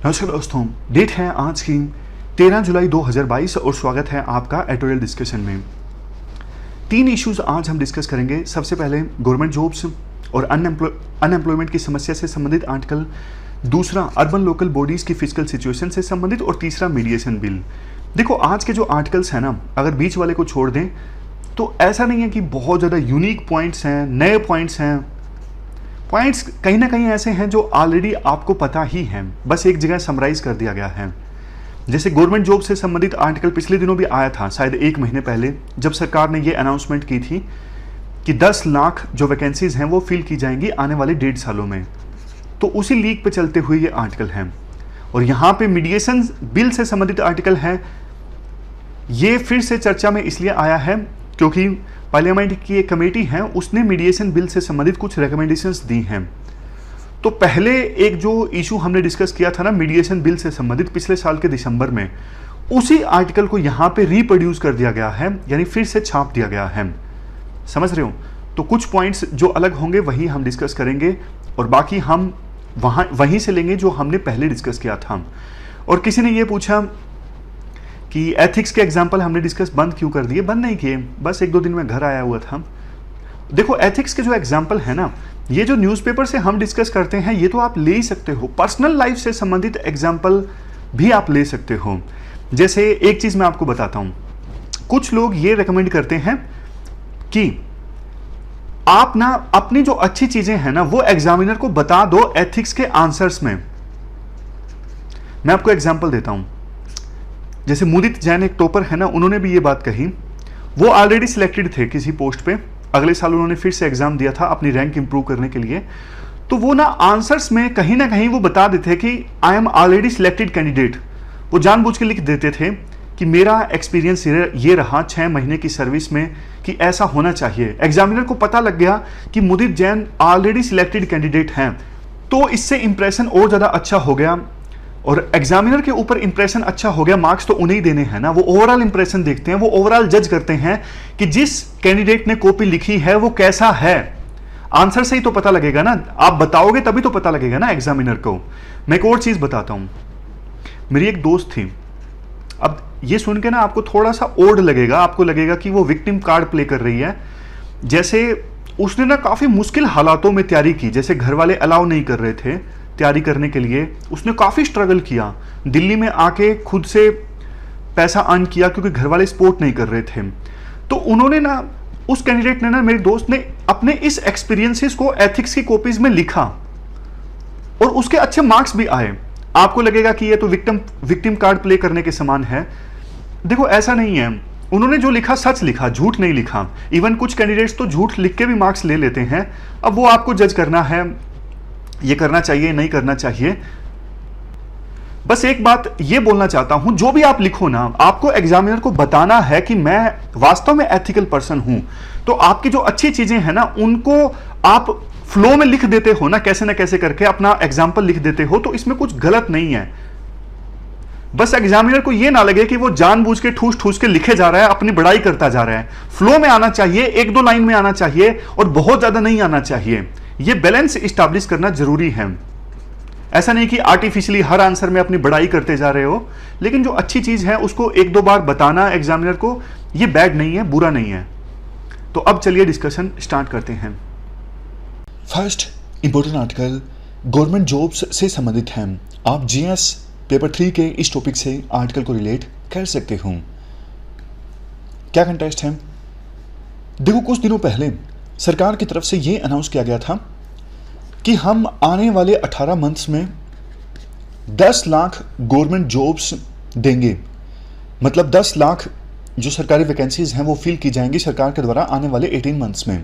नमस्कार दोस्तों, डेट है आज की 13 जुलाई 2022 और स्वागत है आपका एडिटोरियल डिस्कशन में। 3 इश्यूज आज हम डिस्कस करेंगे। सबसे पहले गवर्नमेंट जॉब्स और अनएम्प्लॉयमेंट की समस्या से संबंधित आर्टिकल, दूसरा अर्बन लोकल बॉडीज की फिजिकल सिचुएशन से संबंधित और तीसरा मीडिएशन बिल। देखो आज के जो आर्टिकल्स हैं ना, अगर बीच वाले को छोड़ दें तो ऐसा नहीं है कि बहुत ज़्यादा यूनिक पॉइंट्स हैं, नए पॉइंट्स हैं। पॉइंट्स कहीं ना कहीं ऐसे हैं जो ऑलरेडी आपको पता ही हैं, बस एक जगह समराइज कर दिया गया है। जैसे गवर्नमेंट जॉब से संबंधित आर्टिकल पिछले दिनों भी आया था, शायद 1 महीने पहले, जब सरकार ने ये अनाउंसमेंट की थी कि 10 लाख जो वैकेंसीज हैं वो फिल की जाएंगी आने वाले 1.5 सालों में। तो उसी लीक पे चलते हुए ये आर्टिकल है। और यहाँ पे मीडिएशन बिल से संबंधित आर्टिकल है। ये फिर से चर्चा में इसलिए आया है क्योंकि पार्लियामेंट की एक कमेटी है, उसने मीडिएशन बिल से संबंधित कुछ रिकमेंडेशंस दी हैं। तो पहले एक जो इशू हमने डिस्कस किया था ना मीडिएशन बिल से संबंधित पिछले साल के दिसंबर में, उसी आर्टिकल को यहाँ पे रिप्रोड्यूस कर दिया गया है, यानी फिर से छाप दिया गया है। समझ रहे हो? तो कुछ पॉइंट्स जो अलग होंगे वही हम डिस्कस करेंगे और बाकी हम वहीं से लेंगे जो हमने पहले डिस्कस किया था। और किसी ने ये पूछा कि एथिक्स के एग्जाम्पल हमने डिस्कस बंद क्यों कर दिए। बंद नहीं किए, बस 1-2 दिन में घर आया हुआ था। देखो एथिक्स के जो एग्जाम्पल है ना, ये जो न्यूज़पेपर से हम डिस्कस करते हैं ये तो आप ले ही सकते हो। पर्सनल लाइफ से संबंधित एग्जाम्पल भी आप ले सकते हो। जैसे एक चीज़ मैं आपको बताता हूँ, कुछ लोग ये रिकमेंड करते हैं कि आप ना अपनी जो अच्छी चीज़ें हैं ना वो एग्जामिनर को बता दो एथिक्स के आंसर्स में। मैं आपको एग्जाम्पल देता हूँ। जैसे मुदित जैन एक टॉपर है ना, उन्होंने भी ये बात कही। वो ऑलरेडी सिलेक्टेड थे किसी पोस्ट पे, अगले साल उन्होंने फिर से एग्जाम दिया था अपनी रैंक इंप्रूव करने के लिए। तो वो ना आंसर्स में कहीं ना कहीं वो बता देते कि I am already selected candidate. वो जानबूझ के लिख देते थे कि मेरा एक्सपीरियंस ये रहा 6 महीने की सर्विस में कि ऐसा होना चाहिए। एग्जामिनर को पता लग गया कि मुदित जैन ऑलरेडी सिलेक्टेड कैंडिडेट हैं, तो इससे इंप्रेशन और ज़्यादा अच्छा हो गया। और एग्जामिनर के ऊपर इंप्रेशन अच्छा हो गया, मार्क्स तो उन्हें ही देने हैं ना, वो ओवरऑल इंप्रेशन देखते हैं, वो ओवरऑल जज करते हैं कि जिस कैंडिडेट ने कॉपी लिखी है वो कैसा है। आंसर से ही तो पता लगेगा ना, आप बताओगे तभी तो पता लगेगा ना एग्जामिनर को। मैं एक और चीज बताता हूं। मेरी एक दोस्त थी, अब ये सुन के ना आपको थोड़ा सा ओड लगेगा, आपको लगेगा कि वो विक्टिम कार्ड प्ले कर रही है। जैसे उसने ना काफी मुश्किल हालातों में तैयारी की, जैसे घर वाले अलाउ नहीं कर रहे थे तैयारी करने के लिए, उसने काफ़ी स्ट्रगल किया। दिल्ली में आके खुद से पैसा अर्न किया क्योंकि घर वाले सपोर्ट नहीं कर रहे थे। तो उन्होंने ना, उस कैंडिडेट ने ना, मेरे दोस्त ने अपने इस एक्सपीरियंसेस को एथिक्स की कॉपीज में लिखा और उसके अच्छे मार्क्स भी आए। आपको लगेगा कि ये तो विक्टिम कार्ड प्ले करने के समान है। देखो ऐसा नहीं है, उन्होंने जो लिखा सच लिखा, झूठ नहीं लिखा। इवन कुछ कैंडिडेट्स तो झूठ लिख के भी मार्क्स ले लेते हैं। अब वो आपको जज करना है, ये करना चाहिए नहीं करना चाहिए। बस एक बात ये बोलना चाहता हूं, जो भी आप लिखो ना, आपको एग्जामिनर को बताना है कि मैं वास्तव में एथिकल पर्सन हूं। तो आपकी जो अच्छी चीजें हैं ना उनको आप फ्लो में लिख देते हो ना कैसे करके अपना एग्जाम्पल लिख देते हो, तो इसमें कुछ गलत नहीं है। बस एग्जामिनर को ये ना लगे कि वो जानबूझ के ठूस के लिखे जा रहा है, अपनी बड़ाई करता जा रहा है। फ्लो में आना चाहिए, 1-2 लाइन में आना चाहिए और बहुत ज्यादा नहीं आना चाहिए। ये बैलेंस इस्टेब्लिश करना जरूरी है। ऐसा नहीं कि आर्टिफिशियली हर आंसर में अपनी बड़ाई करते जा रहे हो, लेकिन जो अच्छी चीज है उसको 1-2 बार बताना एग्जामिनर को, ये बैड नहीं है, बुरा नहीं है। तो अब चलिए डिस्कशन स्टार्ट करते हैं। First important article government jobs से संबंधित है। आप जीएस पेपर 3 के इस टॉपिक से आर्टिकल को रिलेट कर सकते हो। क्या कंटेक्स्ट है? देखो कुछ दिनों पहले सरकार की तरफ से ये अनाउंस किया गया था कि हम आने वाले 18 मंथ्स में 10 लाख गवर्नमेंट जॉब्स देंगे। मतलब 10 लाख जो सरकारी वैकेंसीज हैं वो फिल की जाएंगी सरकार के द्वारा आने वाले 18 मंथ्स में।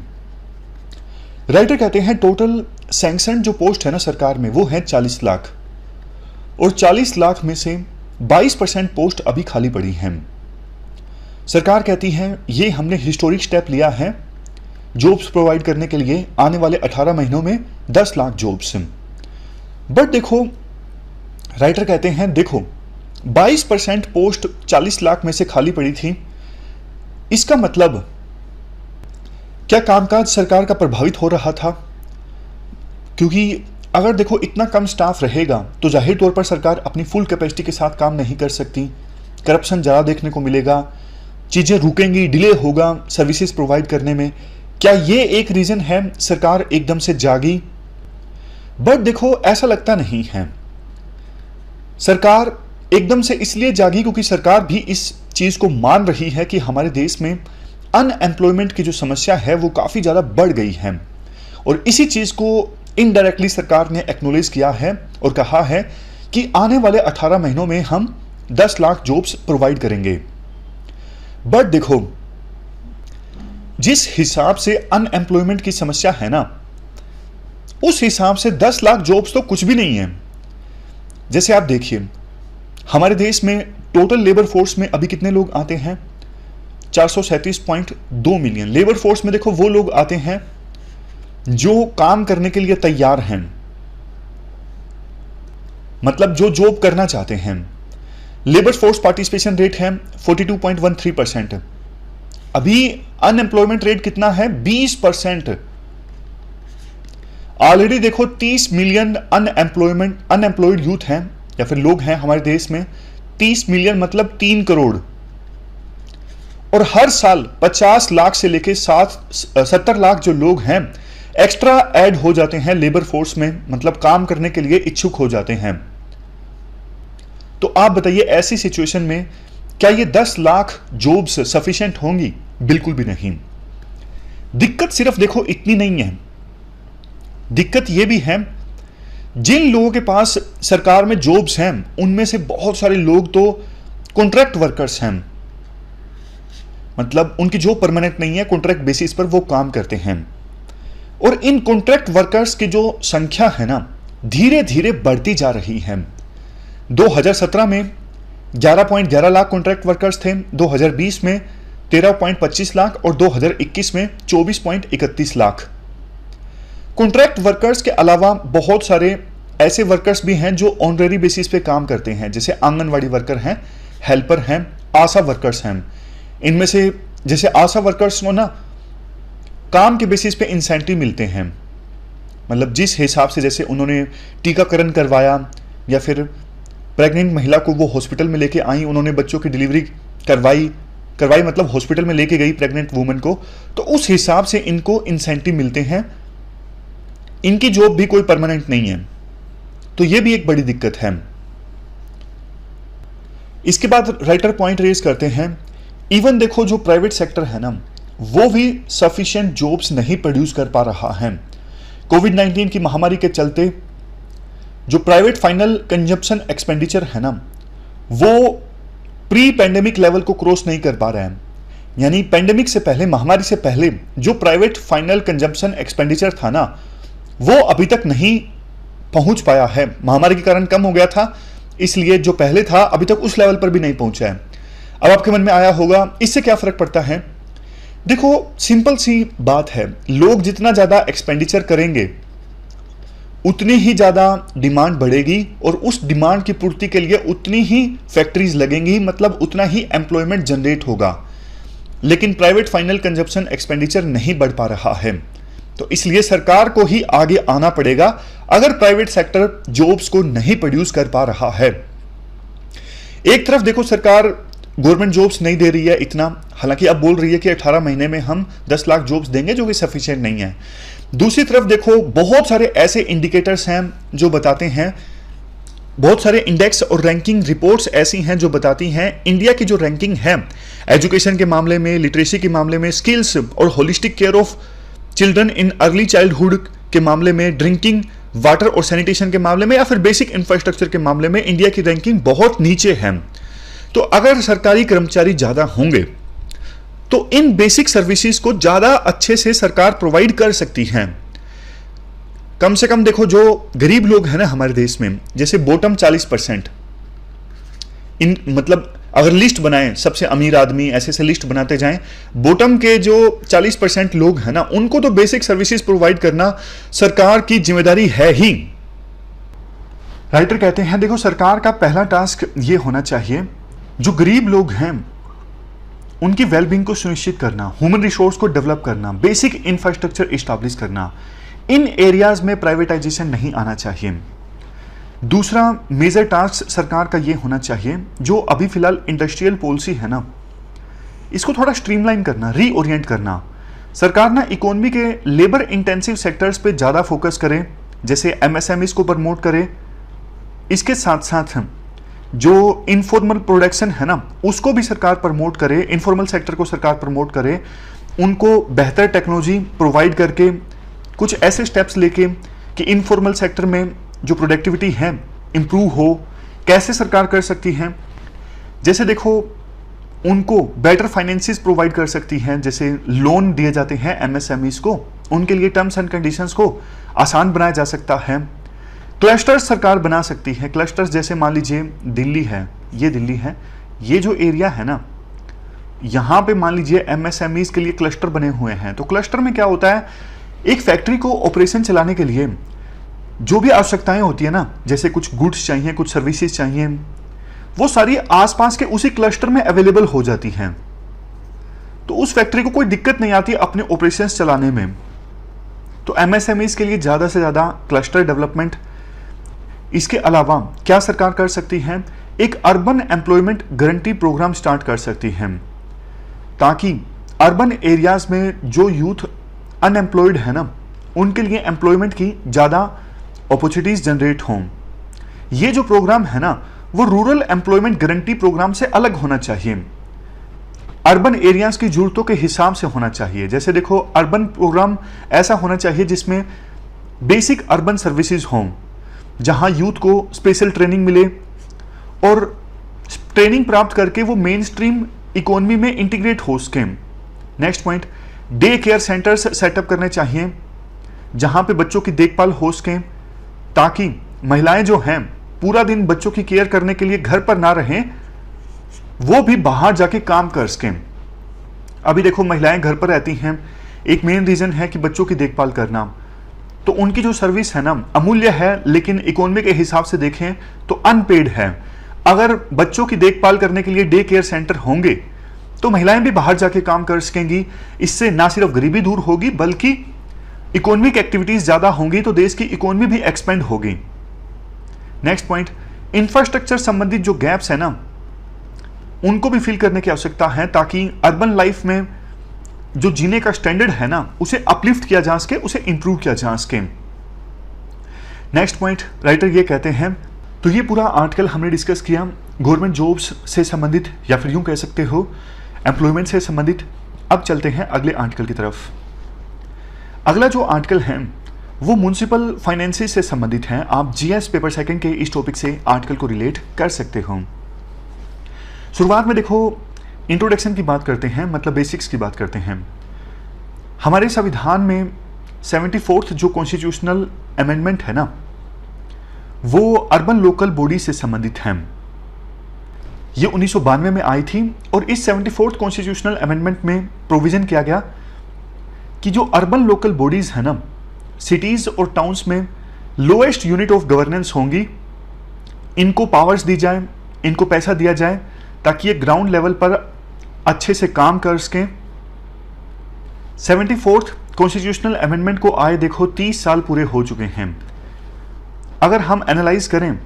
राइटर कहते हैं टोटल सैंक्शन जो पोस्ट है ना सरकार में वो है 40 लाख, और 40 लाख में से 22% पोस्ट अभी खाली पड़ी हैं। सरकार कहती है ये हमने हिस्टोरिक स्टेप लिया है जॉब्स प्रोवाइड करने के लिए, आने वाले 18 महीनों में 10 लाख जॉब्स। बट देखो राइटर कहते हैं देखो 22% पोस्ट 40 लाख में से खाली पड़ी थी, इसका मतलब क्या कामकाज सरकार का प्रभावित हो रहा था? क्योंकि अगर देखो इतना कम स्टाफ रहेगा तो जाहिर तौर पर सरकार अपनी फुल कैपेसिटी के साथ काम नहीं कर सकती, करप्शन ज़्यादा देखने को मिलेगा, चीज़ें रुकेंगी, डिले होगा सर्विसेज प्रोवाइड करने में। क्या ये एक रीज़न है सरकार एकदम से जागी? बट देखो ऐसा लगता नहीं है। सरकार एकदम से इसलिए जागी क्योंकि सरकार भी इस चीज़ को मान रही है कि हमारे देश में अनएम्प्लॉयमेंट की जो समस्या है वो काफ़ी ज़्यादा बढ़ गई है, और इसी चीज़ को इनडायरेक्टली सरकार ने एक्नॉलेज किया है और कहा है कि आने वाले 18 महीनों में हम 10 लाख जॉब्स प्रोवाइड करेंगे। बट देखो जिस हिसाब से अनएम्प्लॉयमेंट की समस्या है ना, उस हिसाब से 10 लाख जॉब्स तो कुछ भी नहीं है। जैसे आप देखिए हमारे देश में टोटल लेबर फोर्स में अभी कितने लोग आते हैं? 437.2 मिलियन। लेबर फोर्स में देखो वो लोग आते हैं जो काम करने के लिए तैयार हैं, मतलब जो जॉब करना चाहते हैं। लेबर फोर्स पार्टिसिपेशन रेट है 42.13%। अभी अनएम्प्लॉयमेंट रेट कितना है? 20%। ऑलरेडी देखो 30 मिलियन अनएम्प्लॉयड यूथ हैं या फिर लोग हैं हमारे देश में। 30 मिलियन मतलब 3 करोड़। और हर साल 50 लाख से लेके 70 लाख जो लोग हैं एक्स्ट्रा ऐड हो जाते हैं लेबर फोर्स में, मतलब काम करने के लिए इच्छुक हो जाते हैं। तो आप बताइए ऐसी सिचुएशन में क्या ये 10 लाख जॉब्स सफिशिएंट होंगी? बिल्कुल भी नहीं। दिक्कत सिर्फ देखो इतनी नहीं है, दिक्कत ये भी है जिन लोगों के पास सरकार में जॉब्स हैं उनमें से बहुत सारे लोग तो कॉन्ट्रैक्ट वर्कर्स हैं, मतलब उनकी जॉब परमानेंट नहीं है, कॉन्ट्रैक्ट बेसिस पर वो काम करते हैं। और इन कॉन्ट्रैक्ट वर्कर्स की जो संख्या है ना धीरे धीरे बढ़ती जा रही है। 2017 में 11.11 लाख कॉन्ट्रैक्ट वर्कर्स थे, 2020 में 13.25 लाख और 2021 में 24.31 लाख। कॉन्ट्रैक्ट वर्कर्स के अलावा बहुत सारे ऐसे वर्कर्स भी हैं जो ऑनरेरी बेसिस पे काम करते हैं, जैसे आंगनवाड़ी वर्कर हैं, हेल्पर हैं, आशा वर्कर्स हैं। इनमें से जैसे आशा वर्कर्स को ना काम के बेसिस पे इंसेंटिव मिलते हैं, मतलब जिस हिसाब से जैसे उन्होंने टीकाकरण करवाया या फिर प्रेग्नेंट महिला को वो हॉस्पिटल में लेके आई, उन्होंने बच्चों की डिलीवरी करवाई मतलब हॉस्पिटल में लेके गई प्रेग्नेंट वुमेन को, तो उस हिसाब से इनको इंसेंटिव मिलते हैं। इनकी जॉब भी कोई परमानेंट नहीं है, तो ये भी एक बड़ी दिक्कत है। इसके बाद राइटर पॉइंट रेज करते हैं, इवन देखो जो प्राइवेट सेक्टर है ना वो भी सफिशिएंट जॉब्स नहीं प्रोड्यूस कर पा रहा है। कोविड-19 की महामारी के चलते जो प्राइवेट फाइनल कंजप्शन एक्सपेंडिचर है ना वो प्री पैंडेमिक लेवल को क्रॉस नहीं कर पा रहा है। यानी पैंडेमिक से पहले, महामारी से पहले जो प्राइवेट फाइनल कंजप्शन एक्सपेंडिचर था ना वो अभी तक नहीं पहुंच पाया है। महामारी के कारण कम हो गया था, इसलिए जो पहले था अभी तक उस लेवल पर भी नहीं पहुंचा है। अब आपके मन में आया होगा इससे क्या फर्क पड़ता है? देखो सिंपल सी बात है, लोग जितना ज्यादा एक्सपेंडिचर करेंगे उतनी ही ज्यादा डिमांड बढ़ेगी और उस डिमांड की पूर्ति के लिए उतनी ही फैक्ट्रीज लगेंगी, मतलब उतना ही एम्प्लॉयमेंट जनरेट होगा। लेकिन प्राइवेट फाइनल कंजप्शन एक्सपेंडिचर नहीं बढ़ पा रहा है, तो इसलिए सरकार को ही आगे आना पड़ेगा अगर प्राइवेट सेक्टर जॉब्स को नहीं प्रोड्यूस कर पा रहा है। एक तरफ देखो सरकार गवर्नमेंट जॉब्स नहीं दे रही है इतना, हालांकि अब बोल रही है कि 18 महीने में हम 10 लाख जॉब्स देंगे, जो कि सफिशिएंट नहीं है। दूसरी तरफ देखो बहुत सारे ऐसे इंडिकेटर्स हैं जो बताते हैं, बहुत सारे इंडेक्स और रैंकिंग रिपोर्ट्स ऐसी हैं जो बताती हैं इंडिया की जो रैंकिंग है एजुकेशन के मामले में, लिटरेसी के मामले में, स्किल्स और holistic care of children in early childhood के मामले में, ड्रिंकिंग वाटर और सैनिटेशन के मामले में या फिर बेसिक इंफ्रास्ट्रक्चर के मामले में इंडिया की रैंकिंग बहुत नीचे है। तो अगर सरकारी कर्मचारी ज्यादा होंगे तो इन बेसिक सर्विसेज को ज्यादा अच्छे से सरकार प्रोवाइड कर सकती है। कम से कम देखो जो गरीब लोग हैं ना हमारे देश में, जैसे बॉटम 40%, इन मतलब अगर लिस्ट बनाएं सबसे अमीर आदमी ऐसे लिस्ट बनाते जाएं, बॉटम के जो 40% लोग हैं ना उनको तो बेसिक सर्विसेज प्रोवाइड करना सरकार की जिम्मेदारी है ही। राइटर कहते हैं देखो सरकार का पहला टास्क ये होना चाहिए जो गरीब लोग हैं उनकी वेलबींग को सुनिश्चित करना, ह्यूमन रिसोर्स को डेवलप करना, बेसिक इंफ्रास्ट्रक्चर इस्टेब्लिश करना। इन एरियाज में प्राइवेटाइजेशन नहीं आना चाहिए। दूसरा मेजर टास्क सरकार का ये होना चाहिए, जो अभी फिलहाल इंडस्ट्रियल पॉलिसी है ना, इसको थोड़ा स्ट्रीमलाइन करना, रीओरिएंट करना। सरकार ना इकोनॉमी के लेबर इंटेंसिव सेक्टर्स पे ज़्यादा फोकस करे, जैसे एमएसएमईज को प्रमोट करे। इसके साथ साथ जो इनफॉर्मल प्रोडक्शन है ना, उसको भी सरकार प्रमोट करे, इनफॉर्मल सेक्टर को सरकार प्रमोट करे, उनको बेहतर टेक्नोलॉजी प्रोवाइड करके कुछ ऐसे स्टेप्स लेके कि इनफॉर्मल सेक्टर में जो प्रोडक्टिविटी है इम्प्रूव हो। कैसे सरकार कर सकती है? जैसे देखो, उनको बेटर फाइनेंसिस प्रोवाइड कर सकती हैं, जैसे लोन दिए जाते हैं एमएसएमईज को, उनके लिए टर्म्स एंड कंडीशंस को आसान बनाया जा सकता है। क्लस्टर्स सरकार बना सकती है। क्लस्टर्स जैसे मान लीजिए दिल्ली है, ये जो एरिया है ना, यहाँ पे मान लीजिए एमएसएमईज के लिए क्लस्टर बने हुए हैं। तो क्लस्टर में क्या होता है, एक फैक्ट्री को ऑपरेशन चलाने के लिए जो भी आवश्यकताएं होती है ना, जैसे कुछ गुड्स चाहिए, कुछ सर्विसेज चाहिए, वो सारी आसपास के उसी क्लस्टर में अवेलेबल हो जाती हैं। तो उस फैक्ट्री को कोई दिक्कत नहीं आती अपने ऑपरेशंस चलाने में। तो एमएसएमईज के लिए ज़्यादा से ज़्यादा क्लस्टर डेवलपमेंट। इसके अलावा क्या सरकार कर सकती है, एक urban employment guarantee programme start कर सकती है, ताकि अर्बन एरियाज में जो यूथ अनएम्प्लॉयड है ना, उनके लिए एम्प्लॉयमेंट की ज़्यादा अपॉर्चुनिटीज जनरेट हों। ये जो प्रोग्राम है ना, वो रूरल एम्प्लॉयमेंट गारंटी प्रोग्राम से अलग होना चाहिए, अर्बन एरियाज की जरूरतों के हिसाब से होना चाहिए। जैसे देखो, अर्बन प्रोग्राम ऐसा होना चाहिए जिसमें बेसिक अर्बन सर्विसेज हों, जहां यूथ को स्पेशल ट्रेनिंग मिले और ट्रेनिंग प्राप्त करके वो मेन स्ट्रीम इकोनॉमी में इंटीग्रेट हो सकें। Next point, day care centres setup करने चाहिए, जहां पे बच्चों की देखभाल हो सके, ताकि महिलाएं जो हैं पूरा दिन बच्चों की केयर करने के लिए घर पर ना रहें, वो भी बाहर जाके काम कर सकें। अभी देखो, महिलाएं घर पर रहती हैं, एक मेन रीजन है कि बच्चों की देखभाल करना, तो उनकी जो सर्विस है ना, अमूल्य है, लेकिन इकोनॉमी के हिसाब से देखें तो अनपेड है। अगर बच्चों की देखभाल करने के लिए डे केयर सेंटर होंगे तो महिलाएं भी बाहर जाके काम कर सकेंगी। इससे ना सिर्फ गरीबी दूर होगी, बल्कि इकोनॉमिक एक्टिविटीज ज्यादा होंगी, तो देश की इकोनॉमी भी एक्सपेंड होगी। नेक्स्ट पॉइंट, इंफ्रास्ट्रक्चर संबंधित जो गैप्स है ना, उनको भी फिल करने की आवश्यकता है, ताकि अर्बन लाइफ में जो जीने का स्टैंडर्ड है ना, उसे अपलिफ्ट किया जा सके, उसे इंप्रूव किया जा सके। नेक्स्ट पॉइंट, राइटर ये कहते हैं, तो ये पूरा आर्टिकल हमने डिस्कस किया गवर्नमेंट जॉब्स से संबंधित, या फिर यूं कह सकते हो एम्प्लॉयमेंट से संबंधित। अब चलते हैं अगले आर्टिकल की तरफ। अगला जो आर्टिकल है वो म्युनिसिपल फाइनेंसेस से संबंधित है। आप जीएस पेपर सेकंड के इस टॉपिक से आर्टिकल को रिलेट कर सकते हो। शुरुआत में देखो, इंट्रोडक्शन की बात करते हैं, मतलब बेसिक्स की बात करते हैं। हमारे संविधान में 74th जो कॉन्स्टिट्यूशनल अमेंडमेंट है ना, वो अर्बन लोकल बॉडी से संबंधित है। ये 1992 में आई थी, और इस 74th कॉन्स्टिट्यूशनल अमेंडमेंट में प्रोविजन किया गया कि जो अर्बन लोकल बॉडीज है ना, सिटीज और टाउन्स में लोएस्ट यूनिट ऑफ गवर्नेंस होंगी, इनको पावर्स दी जाए, इनको पैसा दिया जाए, ताकि ये ग्राउंड लेवल पर अच्छे से काम कर सकें। 74th कॉन्स्टिट्यूशनल अमेंडमेंट को आए देखो 30 साल पूरे हो चुके हैं। अगर हम एनालाइज करें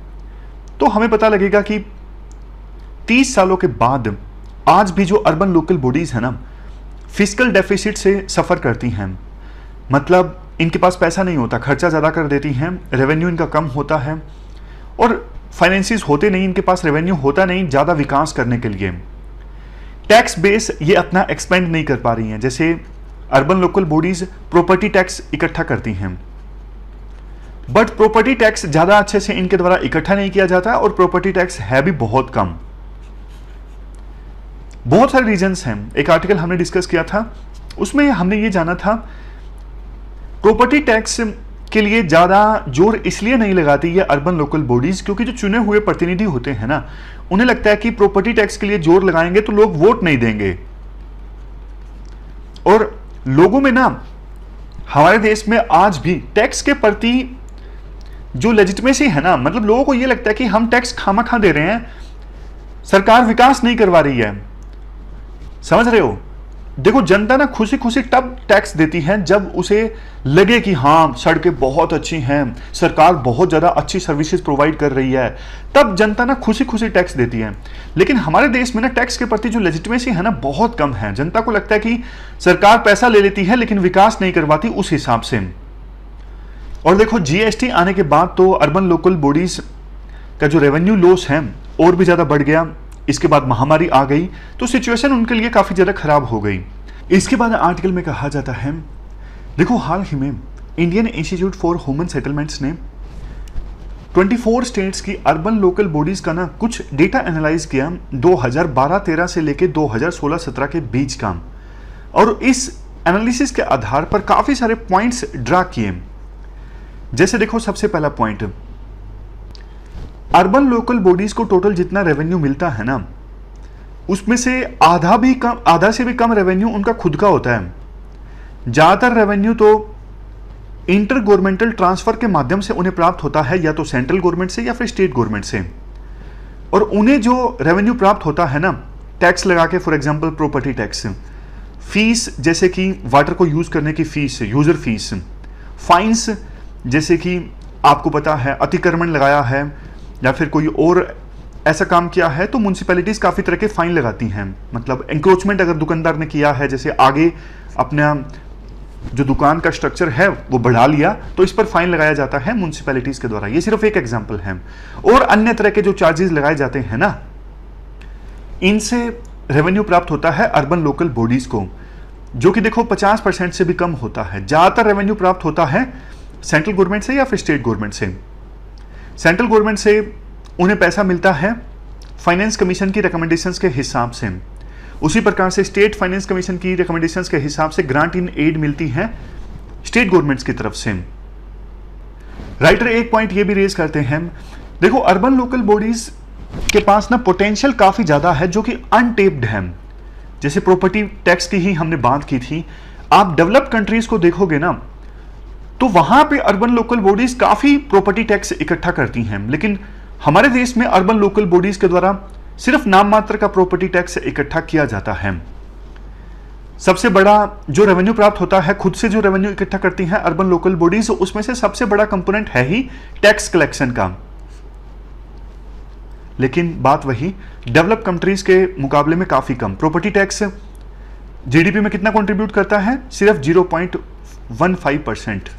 तो हमें पता लगेगा कि 30 सालों के बाद आज भी जो अर्बन लोकल बॉडीज है ना, फिस्कल डेफिसिट से सफ़र करती हैं। मतलब इनके पास पैसा नहीं होता, खर्चा ज़्यादा कर देती हैं, रेवेन्यू इनका कम होता है, और फाइनेंसिस होते नहीं, इनके पास रेवेन्यू होता नहीं ज़्यादा विकास करने के लिए। टैक्स बेस ये अपना एक्सपेंड नहीं कर पा रही हैं। जैसे urban local bodies property tax इकट्ठा करती हैं, बट प्रॉपर्टी टैक्स ज़्यादा अच्छे से इनके द्वारा इकट्ठा नहीं किया जाता, और प्रॉपर्टी टैक्स है भी बहुत कम। बहुत सारे रीजंस हैं। एक आर्टिकल हमने डिस्कस किया था, उसमें हमने ये जाना था प्रॉपर्टी टैक्स के लिए ज़्यादा जोर इसलिए नहीं लगाती ये अर्बन लोकल बॉडीज, क्योंकि जो चुने हुए प्रतिनिधि होते हैं ना, उन्हें लगता है कि प्रॉपर्टी टैक्स के लिए जोर लगाएंगे तो लोग वोट नहीं देंगे। और लोगों में ना, हमारे देश में आज भी टैक्स के प्रति जो लेजिटिमेसी है ना, मतलब लोगों को ये लगता है कि हम टैक्स खामखा दे रहे हैं, सरकार विकास नहीं करवा रही है। समझ रहे हो? देखो जनता ना खुशी खुशी तब टैक्स देती है जब उसे लगे कि हाँ सड़कें बहुत अच्छी हैं, सरकार बहुत ज़्यादा अच्छी सर्विसेज प्रोवाइड कर रही है, तब जनता ना खुशी खुशी टैक्स देती है। लेकिन हमारे देश में ना टैक्स के प्रति जो लेजिटिमेसी है ना बहुत कम है। जनता को लगता है कि सरकार पैसा ले लेती है लेकिन विकास नहीं करवाती उस हिसाब से। और देखो जीएसटी आने के बाद तो अर्बन लोकल बॉडीज का जो रेवेन्यू लॉस है और भी ज़्यादा बढ़ गया। इसके बाद महामारी आ गई तो सिचुएशन उनके लिए काफ़ी ज़्यादा खराब हो गई। इसके बाद आर्टिकल में कहा जाता है, देखो हाल ही में Indian institute for human settlements ने 24 स्टेट्स की अर्बन लोकल बॉडीज का ना कुछ डेटा एनालाइज किया 2012-13 से लेके 2016-17 के बीच का, और इस एनालिसिस के आधार पर काफ़ी सारे पॉइंट्स ड्रा किए। जैसे देखो सबसे पहला पॉइंट, अर्बन लोकल बॉडीज को टोटल जितना रेवेन्यू मिलता है ना उसमें से आधा से भी कम रेवेन्यू उनका खुद का होता है। ज्यादातर रेवेन्यू तो इंटर गवर्नमेंटल ट्रांसफर के माध्यम से उन्हें प्राप्त होता है, या तो सेंट्रल गवर्नमेंट से या फिर स्टेट गवर्नमेंट से। और उन्हें जो रेवेन्यू प्राप्त होता है ना टैक्स लगा के, for example property tax, fees जैसे कि वाटर को यूज करने की फीस, यूजर फीस, फाइन्स जैसे कि आपको पता है अतिक्रमण लगाया है या फिर कोई और ऐसा काम किया है तो म्यूनसिपैलिटीज काफ़ी तरह के फाइन लगाती हैं। मतलब एंक्रोचमेंट अगर दुकानदार ने किया है, जैसे आगे अपना जो दुकान का स्ट्रक्चर है वो बढ़ा लिया तो इस पर फाइन लगाया जाता है म्यूनसिपैलिटीज के द्वारा। ये सिर्फ एक एग्जांपल है। और अन्य तरह के जो चार्जेस लगाए जाते हैं ना, इनसे रेवेन्यू प्राप्त होता है अर्बन लोकल बॉडीज को, जो कि देखो 50% से भी कम होता है। ज़्यादातर रेवेन्यू प्राप्त होता है सेंट्रल गवर्नमेंट से या फिर स्टेट गवर्नमेंट से। सेंट्रल गवर्नमेंट से उन्हें पैसा मिलता है फाइनेंस कमीशन की रिकमेंडेशंस के हिसाब से। उसी प्रकार से स्टेट फाइनेंस कमीशन की रिकमेंडेशंस के हिसाब से ग्रांट इन एड मिलती है स्टेट गवर्नमेंट्स की तरफ से। राइटर एक पॉइंट ये भी रेज करते हैं, देखो अर्बन लोकल बॉडीज के पास ना पोटेंशियल काफी ज्यादा है जो कि अनटेप्ड है। जैसे प्रॉपर्टी टैक्स की ही हमने बात की थी। आप डेवलप्ड कंट्रीज को देखोगे ना तो वहां पे अर्बन लोकल बॉडीज काफी प्रॉपर्टी टैक्स इकट्ठा करती हैं, लेकिन हमारे देश में अर्बन लोकल बॉडीज के द्वारा सिर्फ नाम मात्र का प्रॉपर्टी टैक्स इकट्ठा किया जाता है। सबसे बड़ा जो रेवेन्यू प्राप्त होता है, खुद से जो रेवेन्यू इकट्ठा करती हैं अर्बन लोकल बॉडीज, उसमें से सबसे बड़ा कंपोनेंट है ही टैक्स कलेक्शन का। लेकिन बात वही, डेवलप कंट्रीज के मुकाबले में काफी कम। प्रॉपर्टी टैक्स जीडीपी में कितना कंट्रीब्यूट करता है? सिर्फ 0.15%।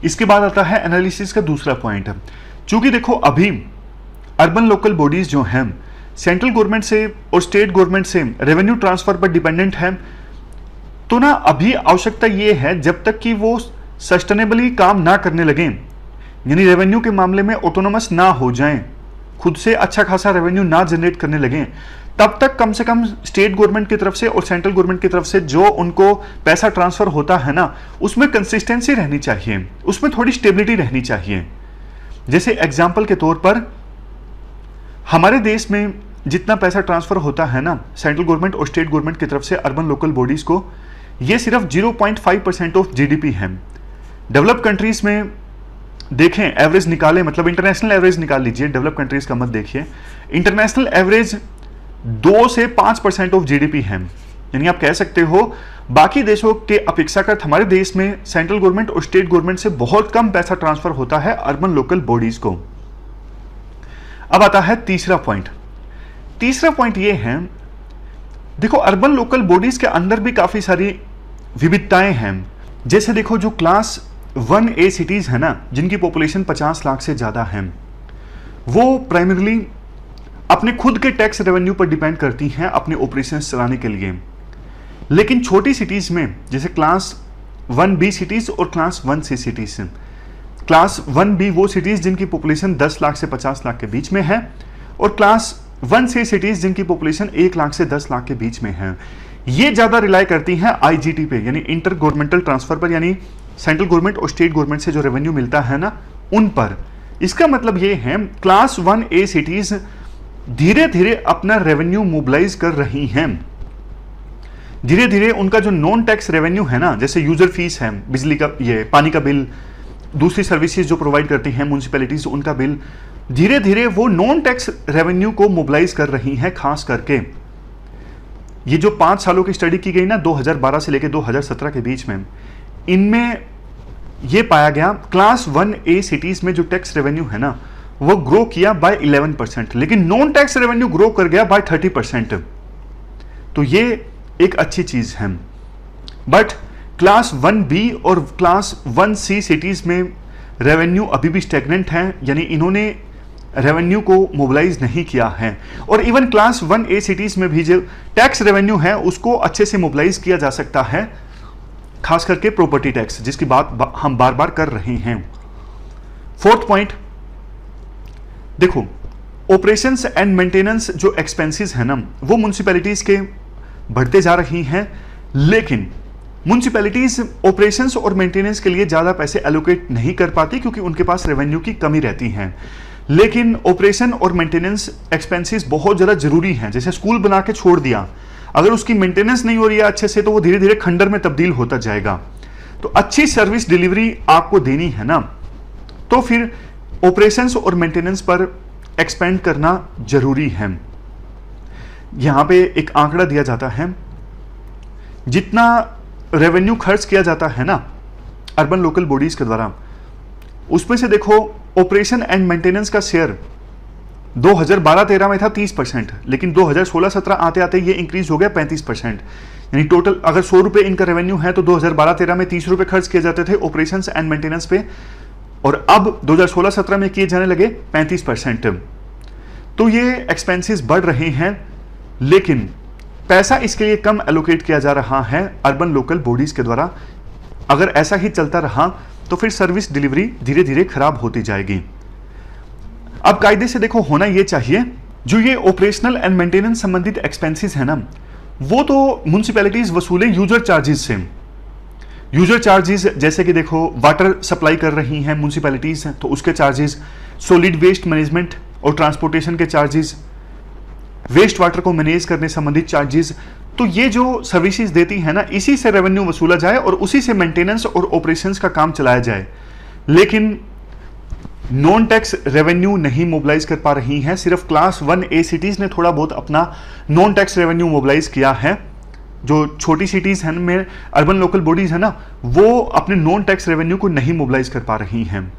इसके बाद आता है एनालिसिस का दूसरा पॉइंट। चूंकि देखो अभी अर्बन लोकल बॉडीज जो हैं सेंट्रल गवर्नमेंट से और स्टेट गवर्नमेंट से रेवेन्यू ट्रांसफर पर डिपेंडेंट है, तो ना अभी आवश्यकता ये है जब तक कि वो सस्टेनेबली काम ना करने लगें, यानी रेवेन्यू के मामले में ऑटोनोमस ना हो जाएं, खुद से अच्छा खासा रेवेन्यू ना जनरेट करने लगें, तब तक कम से कम स्टेट गवर्नमेंट की तरफ से और सेंट्रल गवर्नमेंट की तरफ से जो उनको पैसा ट्रांसफर होता है ना उसमें कंसिस्टेंसी रहनी चाहिए, उसमें थोड़ी स्टेबिलिटी रहनी चाहिए। जैसे एग्जाम्पल के तौर पर हमारे देश में जितना पैसा ट्रांसफर होता है ना सेंट्रल गवर्नमेंट और स्टेट गवर्नमेंट की तरफ से अर्बन लोकल बॉडीज को, ये सिर्फ 0.5% ऑफ जीडीपी है। डेवलप कंट्रीज में देखें, एवरेज निकालें, मतलब इंटरनेशनल एवरेज निकाल लीजिए, डेवलप कंट्रीज का मत देखिए। इंटरनेशनल एवरेज 2 से 5% ऑफ जीडीपी है। यानी आप कह सकते हो बाकी देशों के अपेक्षाकृत हमारे देश में सेंट्रल गवर्नमेंट और स्टेट गवर्नमेंट से बहुत कम पैसा ट्रांसफर होता है अर्बन लोकल बॉडीज को। अब आता है तीसरा पॉइंट। तीसरा पॉइंट ये है, देखो अर्बन लोकल बॉडीज के अंदर भी काफी सारी विविधताएं हैं। जैसे देखो जो क्लास 1A सिटीज है ना, जिनकी पॉपुलेशन 50 लाख से ज्यादा है, वो प्राइमरीली अपने खुद के टैक्स रेवेन्यू पर डिपेंड करती हैं अपने ऑपरेशंस चलाने के लिए। लेकिन छोटी सिटीज में जैसे क्लास 1B सिटीज और class 1C cities, class 1B वो सिटीज जिनकी पॉपुलेशन 10 लाख से 50 लाख के बीच में है, और क्लास 1C सिटीज जिनकी पॉपुलेशन 1 लाख से 10 लाख के बीच में है, ये ज्यादा रिलाई करती हैं आईजीटी पे, यानी इंटर गवर्नमेंटल ट्रांसफर पर, यानी सेंट्रल गवर्नमेंट और स्टेट गवर्नमेंट से जो रेवेन्यू मिलता है ना उन पर। इसका मतलब ये है क्लास 1A सिटीज धीरे धीरे अपना रेवेन्यू मोबिलाइज कर रही हैं। धीरे धीरे उनका जो नॉन टैक्स रेवेन्यू है ना, जैसे यूजर फीस है, बिजली का, ये पानी का बिल, दूसरी सर्विसेज जो प्रोवाइड करती हैं म्यूनसिपैलिटीज, उनका बिल, धीरे धीरे वो नॉन टैक्स रेवेन्यू को मोबिलाइज कर रही हैं, खास करके ये जो 5 सालों की स्टडी की गई ना 2012 से लेकर 2017 के बीच में, इनमें ये पाया गया क्लास 1A सिटीज में जो टैक्स रेवेन्यू है ना वो ग्रो किया बाय 11%, लेकिन नॉन टैक्स रेवेन्यू ग्रो कर गया बाय 30%। तो ये एक अच्छी चीज है। बट क्लास 1B और क्लास 1C सिटीज में रेवेन्यू अभी भी स्टेगनेंट है, यानी इन्होंने रेवेन्यू को मोबिलाइज नहीं किया है। और इवन क्लास 1A सिटीज में भी जो टैक्स रेवेन्यू है उसको अच्छे से मोबिलाइज किया जा सकता है, खास करके प्रॉपर्टी टैक्स, जिसकी बात हम बार बार कर रहे हैं। फोर्थ पॉइंट देखो, ऑपरेशंस एंड मेंटेनेंस जो एक्सपेंसेस है ना वो म्युनिसिपैलिटीज के बढ़ते जा रही हैं, लेकिन म्युनिसिपैलिटीज ऑपरेशंस और मेंटेनेंस के लिए ज्यादा पैसे एलोकेट नहीं कर पाती क्योंकि उनके पास रेवेन्यू की कमी रहती है। लेकिन ऑपरेशन और मेंटेनेंस एक्सपेंसेस बहुत ज़्यादा जरूरी हैं। जैसे स्कूल बना के छोड़ दिया, अगर उसकी मेंटेनेंस नहीं हो रही है अच्छे से तो वो धीरे धीरे खंडर में तब्दील होता जाएगा। तो अच्छी सर्विस डिलीवरी आपको देनी है ना, तो फिर ऑपरेशंस और मेंटेनेंस पर एक्सपेंड करना जरूरी है। यहां पे एक आंकड़ा दिया जाता है, जितना रेवेन्यू खर्च किया जाता है ना अर्बन लोकल बॉडीज के द्वारा, उसमें से देखो ऑपरेशन एंड मेंटेनेंस का शेयर 2012-13 में था 30%, लेकिन 2016-17 आते आते ये इंक्रीज हो गया 35%। यानी टोटल अगर 100 रुपए इनका रेवेन्यू है तो 2012-13 में 30 रुपए खर्च किए जाते थे ऑपरेशन एंड मेंटेनेंस पे, और अब 2016-17 में किए जाने लगे 35%। तो ये एक्सपेंसेस बढ़ रहे हैं, लेकिन पैसा इसके लिए कम एलोकेट किया जा रहा है अर्बन लोकल बॉडीज के द्वारा। अगर ऐसा ही चलता रहा तो फिर सर्विस डिलीवरी धीरे धीरे खराब होती जाएगी। अब कायदे से देखो होना यह चाहिए, जो ये ऑपरेशनल एंड मेंटेनेंस संबंधित एक्सपेंसेस है ना वो तो म्युनिसिपैलिटीज वसूले यूजर चार्जेस से। यूजर चार्जेस जैसे कि देखो वाटर सप्लाई कर रही हैं म्युनिसिपैलिटीज तो उसके चार्जेस, सॉलिड वेस्ट मैनेजमेंट और ट्रांसपोर्टेशन के चार्जेस, वेस्ट वाटर को मैनेज करने संबंधित चार्जेस, तो ये जो सर्विसेज देती है ना इसी से रेवेन्यू वसूला जाए और उसी से मेंटेनेंस और ऑपरेशंस का काम चलाया जाए। लेकिन नॉन टैक्स रेवेन्यू नहीं मोबिलाइज कर पा रही हैं, सिर्फ क्लास 1A सिटीज ने थोड़ा बहुत अपना नॉन टैक्स रेवेन्यू मोबिलाइज किया है। जो छोटी सिटीज हैं में अर्बन लोकल बॉडीज है ना वो अपने नॉन टैक्स रेवेन्यू को नहीं मोबिलाइज कर पा रही हैं।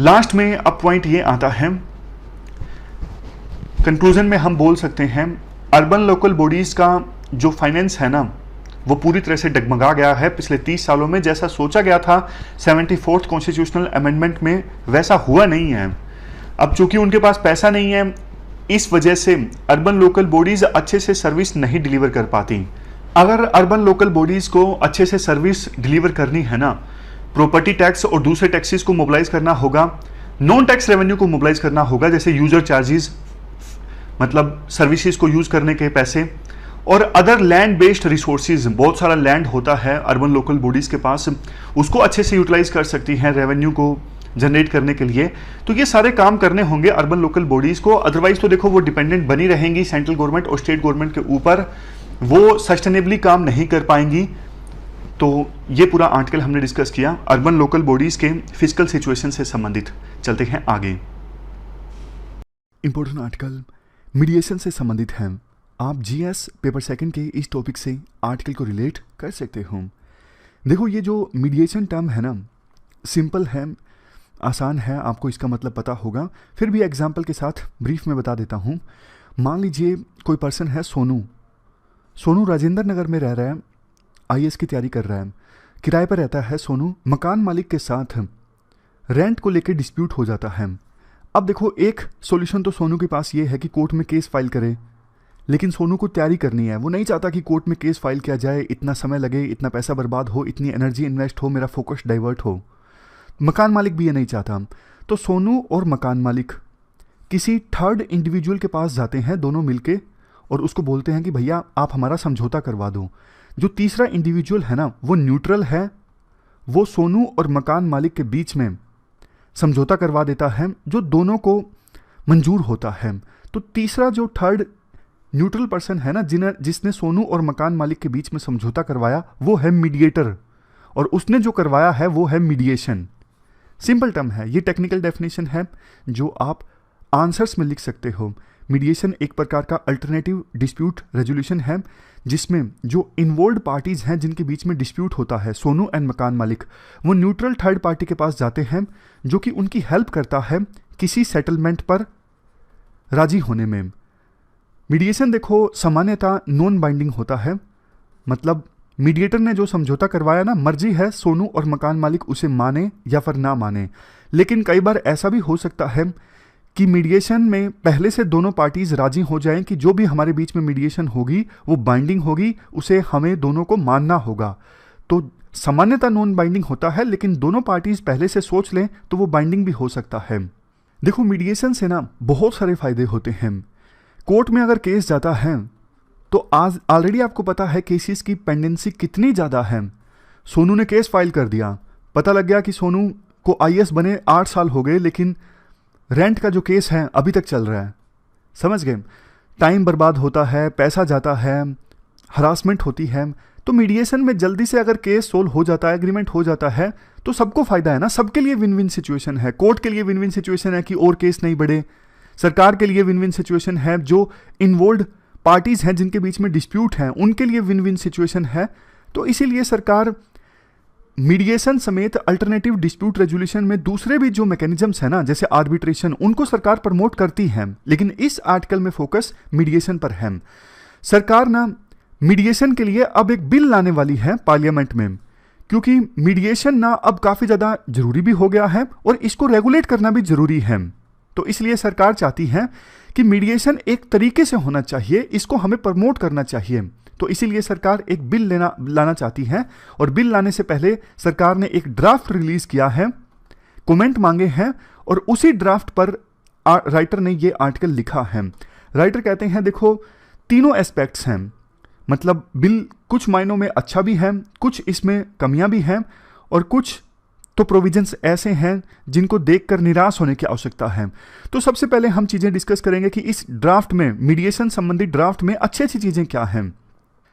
लास्ट में अब पॉइंट ये आता है, कंक्लूजन में हम बोल सकते हैं अर्बन लोकल बॉडीज का जो फाइनेंस है ना वो पूरी तरह से डगमगा गया है पिछले 30 सालों में। जैसा सोचा गया था 74th कॉन्स्टिट्यूशनल अमेंडमेंट में वैसा हुआ नहीं है। अब चूंकि उनके पास पैसा नहीं है, इस वजह से अर्बन लोकल बॉडीज अच्छे से सर्विस नहीं डिलीवर कर पाती। अगर अर्बन लोकल बॉडीज को अच्छे से सर्विस डिलीवर करनी है ना, प्रॉपर्टी टैक्स और दूसरे टैक्सेस को मोबिलाइज करना होगा, नॉन टैक्स रेवेन्यू को मोबिलाइज करना होगा, जैसे यूजर चार्जेस मतलब सर्विसेज को यूज करने के पैसे, और अदर लैंड बेस्ड रिसोर्सेज, बहुत सारा लैंड होता है अर्बन लोकल बॉडीज के पास, उसको अच्छे से यूटिलाइज कर सकती हैं रेवेन्यू को जनरेट करने के लिए। तो ये सारे काम करने होंगे अर्बन लोकल बॉडीज को, अदरवाइज तो देखो वो डिपेंडेंट बनी रहेंगी सेंट्रल गवर्नमेंट और स्टेट गवर्नमेंट के ऊपर, वो सस्टेनेबली काम नहीं कर पाएंगी। तो ये पूरा आर्टिकल हमने डिस्कस किया अर्बन लोकल बॉडीज के फिजिकल सिचुएशन से संबंधित। चलते हैं आगे। इंपॉर्टेंट आर्टिकल मीडिएशन से संबंधित है। आप जीएस पेपर सेकंड के इस टॉपिक से आर्टिकल को रिलेट कर सकते हो। देखो ये जो मीडिएशन टर्म है ना सिंपल है, आसान है, आपको इसका मतलब पता होगा, फिर भी एग्जाम्पल के साथ ब्रीफ में बता देता हूँ। मान लीजिए कोई पर्सन है सोनू राजेंद्र नगर में रह रहा है, आईएएस की तैयारी कर रहा है, किराए पर रहता है सोनू। मकान मालिक के साथ रेंट को लेकर डिस्प्यूट हो जाता है। अब देखो एक सॉल्यूशन तो सोनू के पास ये है कि कोर्ट में केस फाइल करे, लेकिन सोनू को तैयारी करनी है, वो नहीं चाहता कि कोर्ट में केस फाइल किया जाए, इतना समय लगे, इतना पैसा बर्बाद हो, इतनी एनर्जी इन्वेस्ट हो, मेरा फोकस डाइवर्ट हो। मकान मालिक भी ये नहीं चाहता। तो सोनू और मकान मालिक किसी थर्ड इंडिविजुअल के पास जाते हैं दोनों मिलके और उसको बोलते हैं कि भैया आप हमारा समझौता करवा दो। जो तीसरा इंडिविजुअल है ना वो न्यूट्रल है, वो सोनू और मकान मालिक के बीच में समझौता करवा देता है जो दोनों को मंजूर होता है। तो तीसरा जो थर्ड न्यूट्रल पर्सन है ना जिसने सोनू और मकान मालिक के बीच में समझौता करवाया वो है मीडिएटर, और उसने जो करवाया है वो है मीडिएशन। सिंपल टर्म है, ये टेक्निकल डेफिनेशन है जो आप आंसर्स में लिख सकते हो। मीडिएशन एक प्रकार का अल्टरनेटिव डिस्प्यूट रेजोल्यूशन है, जिसमें जो इन्वॉल्व पार्टीज हैं जिनके बीच में डिस्प्यूट होता है, सोनू एंड मकान मालिक, वो न्यूट्रल थर्ड पार्टी के पास जाते हैं जो कि उनकी हेल्प करता है किसी सेटलमेंट पर राजी होने में। मीडिएशन देखो सामान्यतः नॉन बाइंडिंग होता है, मतलब मीडिएटर ने जो समझौता करवाया ना, मर्जी है सोनू और मकान मालिक उसे माने या फिर ना माने। लेकिन कई बार ऐसा भी हो सकता है कि मीडिएशन में पहले से दोनों पार्टीज राजी हो जाएं कि जो भी हमारे बीच में मीडिएशन होगी वो बाइंडिंग होगी, उसे हमें दोनों को मानना होगा। तो सामान्यतः नॉन बाइंडिंग होता है, लेकिन दोनों पार्टीज पहले से सोच लें तो वो बाइंडिंग भी हो सकता है। देखो मीडिएशन से ना बहुत सारे फायदे होते हैं। कोर्ट में अगर केस जाता है तो आज ऑलरेडी आपको पता है केसेस की पेंडेंसी कितनी ज़्यादा है। सोनू ने केस फाइल कर दिया, पता लग गया कि सोनू को आईएएस बने 8 साल हो गए, लेकिन रेंट का जो केस है अभी तक चल रहा है। समझ गए? टाइम बर्बाद होता है, पैसा जाता है, हरासमेंट होती है। तो मीडिएशन में जल्दी से अगर केस सोल्व हो जाता है, एग्रीमेंट हो जाता है, तो सबको फायदा है ना, सबके लिए विन विन सिचुएशन है। कोर्ट के लिए विन विन सिचुएशन है कि और केस नहीं बढ़े, सरकार के लिए विन विन सिचुएशन है, जो इन्वॉल्व पार्टीज हैं जिनके बीच में डिस्प्यूट हैं उनके लिए विन विन सिचुएशन है। तो इसीलिए सरकार मीडिएशन समेत अल्टरनेटिव डिस्प्यूट रेजोल्यूशन में दूसरे भी जो मैकेनिज्म्स है ना, जैसे आर्बिट्रेशन, उनको सरकार प्रमोट करती है। लेकिन इस आर्टिकल में फोकस मीडिएशन पर है। सरकार ना मीडिएशन के लिए अब एक बिल लाने वाली है पार्लियामेंट में, क्योंकि मीडिएशन ना अब काफ़ी ज़्यादा जरूरी भी हो गया है और इसको रेगुलेट करना भी जरूरी है। तो इसलिए सरकार चाहती है कि मीडिएशन एक तरीके से होना चाहिए, इसको हमें प्रमोट करना चाहिए। तो इसीलिए सरकार एक बिल लाना चाहती है, और बिल लाने से पहले सरकार ने एक ड्राफ्ट रिलीज किया है, कमेंट मांगे हैं, और उसी ड्राफ्ट पर राइटर ने ये आर्टिकल लिखा है। राइटर कहते हैं देखो तीनों एस्पेक्ट्स हैं, मतलब बिल कुछ मायनों में अच्छा भी है, कुछ इसमें कमियां भी हैं, और कुछ तो प्रोविजंस ऐसे हैं जिनको देखकर निराश होने की आवश्यकता है। तो सबसे पहले हम चीजें डिस्कस करेंगे कि इस ड्राफ्ट में, मीडिएशन संबंधी ड्राफ्ट में अच्छी अच्छी चीजें क्या हैं।